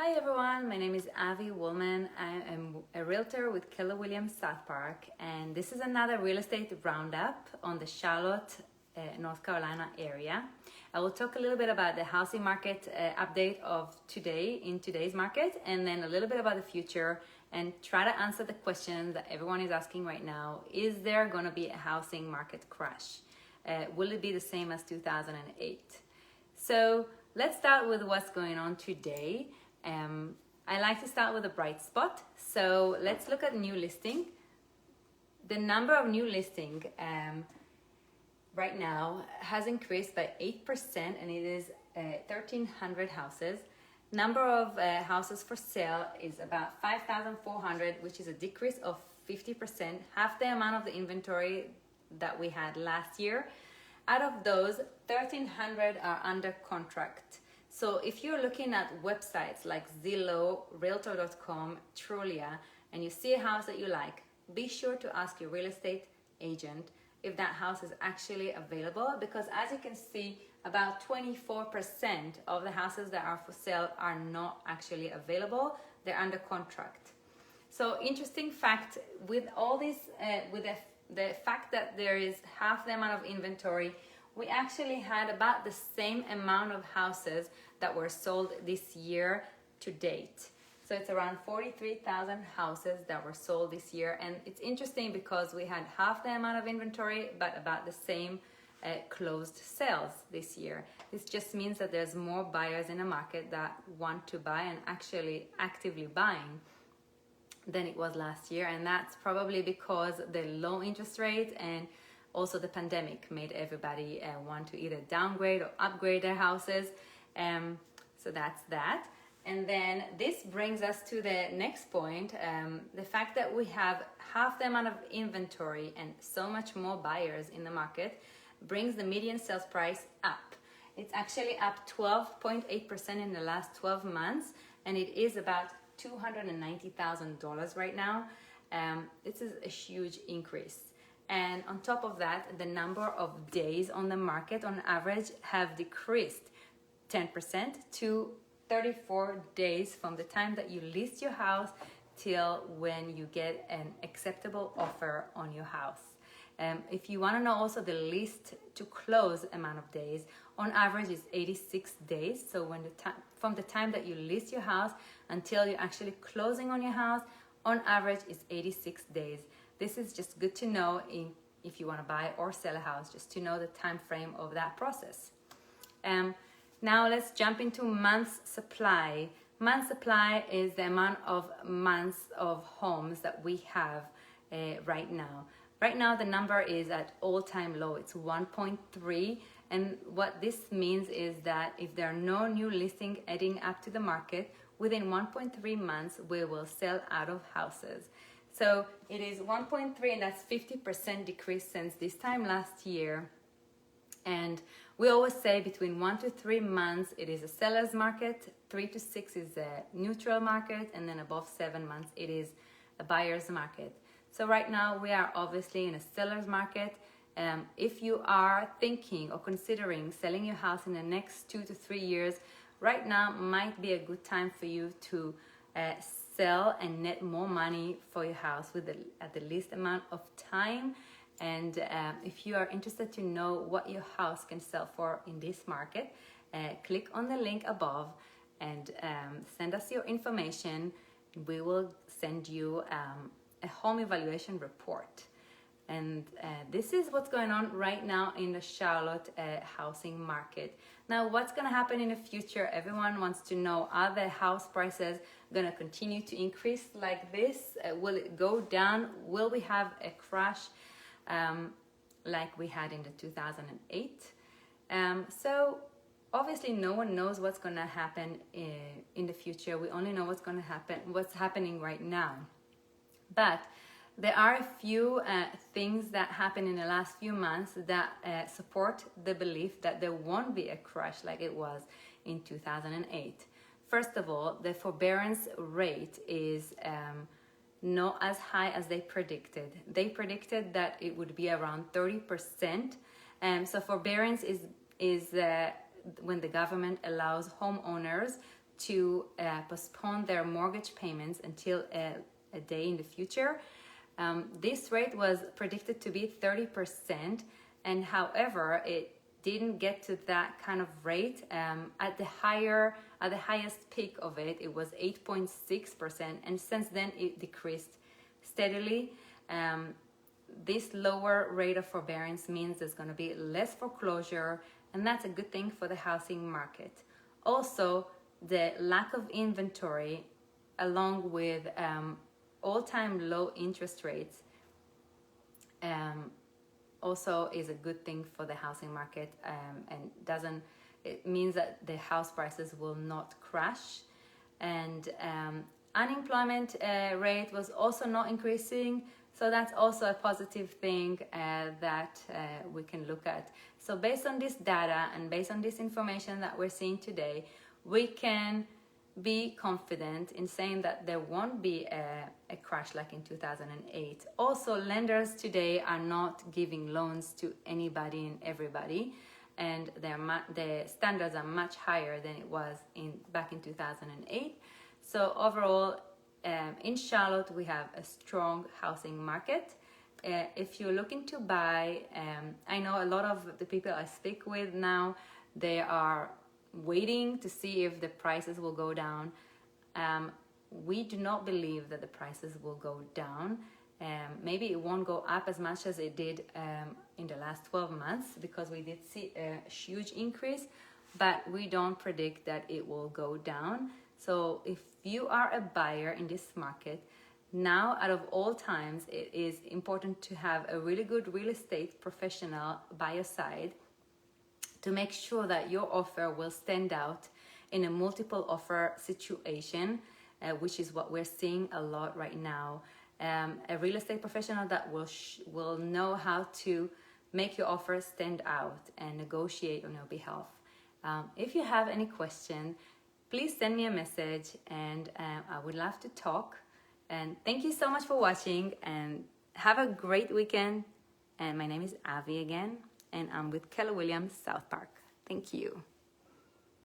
Hi everyone, my name is Avi Woolman. I am a realtor with Keller Williams South Park, and this is another real estate roundup on the Charlotte, North Carolina area. I will talk a little bit about the housing market update of today in today's market, and then a little bit about the future, and try to answer the question that everyone is asking right now. Is there going to be a housing market crash? Will it be the same as 2008? So let's start with what's going on today. I like to start with a bright spot. So let's look at new listing. The number of new listing right now has increased by 8%, and it is 1,300 houses. Number of houses for sale is about 5,400, which is a decrease of 50%, half the amount of the inventory that we had last year. Out of those, 1,300 are under contract. So if you're looking at websites like Zillow, Realtor.com, Trulia, and you see a house that you like, be sure to ask your real estate agent if that house is actually available, because as you can see, about 24% of the houses that are for sale are not actually available. They're under contract. So interesting fact, with all this, with the fact that there is half the amount of inventory, we actually had about the same amount of houses that were sold this year to date. So it's around 43,000 houses that were sold this year. And it's interesting because we had half the amount of inventory, but about the same closed sales this year. This just means that there's more buyers in the market that want to buy and actually actively buying than it was last year. And that's probably because the low interest rate and also the pandemic made everybody want to either downgrade or upgrade their houses. So that's that. And then this brings us to the next point. The fact that we have half the amount of inventory and so much more buyers in the market brings the median sales price up. It's actually up 12.8% in the last 12 months, and it is about $290,000 right now. This is a huge increase. And on top of that, the number of days on the market on average have decreased 10% to 34 days from the time that you list your house till when you get an acceptable offer on your house. If you want to know also the list to close amount of days, on average is 86 days. So when from the time that you list your house until you're actually closing on your house, on average is 86 days. This is just good to know if you want to buy or sell a house, just to know the time frame of that process. Now let's jump into months supply. Month supply is the amount of months of homes that we have right now. Right now the number is at all-time low. It's 1.3, and what this means is that if there are no new listings adding up to the market, within 1.3 months we will sell out of houses. So it is 1.3, and that's 50% decrease since this time last year. And we always say between 1 to 3 months it is a seller's market, 3 to 6 is a neutral market, and then above 7 months it is a buyer's market. So right now we are obviously in a seller's market. If you are thinking or considering selling your house in the next 2 to 3 years, right now might be a good time for you to sell and net more money for your house at the least amount of time. And if you are interested to know what your house can sell for in this market, click on the link above and send us your information. We will send you a home evaluation report. And this is what's going on right now in the Charlotte housing market. Now, what's going to happen in the future? Everyone wants to know, are the house prices going to continue to increase like this? Will it go down? Will we have a crash like we had in the 2008? So obviously no one knows what's going to happen in the future. We only know what's happening right now. But there are a few things that happened in the last few months that support the belief that there won't be a crash like it was in 2008. First of all, the forbearance rate is not as high as they predicted. They predicted that it would be around 30%. So forbearance is when the government allows homeowners to postpone their mortgage payments until a day in the future. This rate was predicted to be 30%, and however, it didn't get to that kind of rate. At the highest peak of it, it was 8.6%, and since then it decreased steadily. This lower rate of forbearance means there's going to be less foreclosure, and that's a good thing for the housing market. Also, the lack of inventory, along with all-time low interest rates, also is a good thing for the housing market, and it means that the house prices will not crash. And unemployment rate was also not increasing, so that's also a positive thing that we can look at. So based on this data and based on this information that we're seeing today, we can be confident in saying that there won't be a crash like in 2008. Also, lenders today are not giving loans to anybody and everybody, and the standards are much higher than it was back in 2008. So overall, in Charlotte, we have a strong housing market. If you're looking to buy, I know a lot of the people I speak with now, they are waiting to see if the prices will go down. We do not believe that the prices will go down. Maybe it won't go up as much as it did in the last 12 months, because we did see a huge increase, but we don't predict that it will go down. So if you are a buyer in this market, now out of all times, it is important to have a really good real estate professional by your side to make sure that your offer will stand out in a multiple offer situation, which is what we're seeing a lot right now. A real estate professional that will know how to make your offer stand out and negotiate on your behalf. If you have any question, please send me a message, and I would love to talk. And thank you so much for watching, and have a great weekend. And my name is Avi again, and I'm with Keller Williams South Park. Thank you.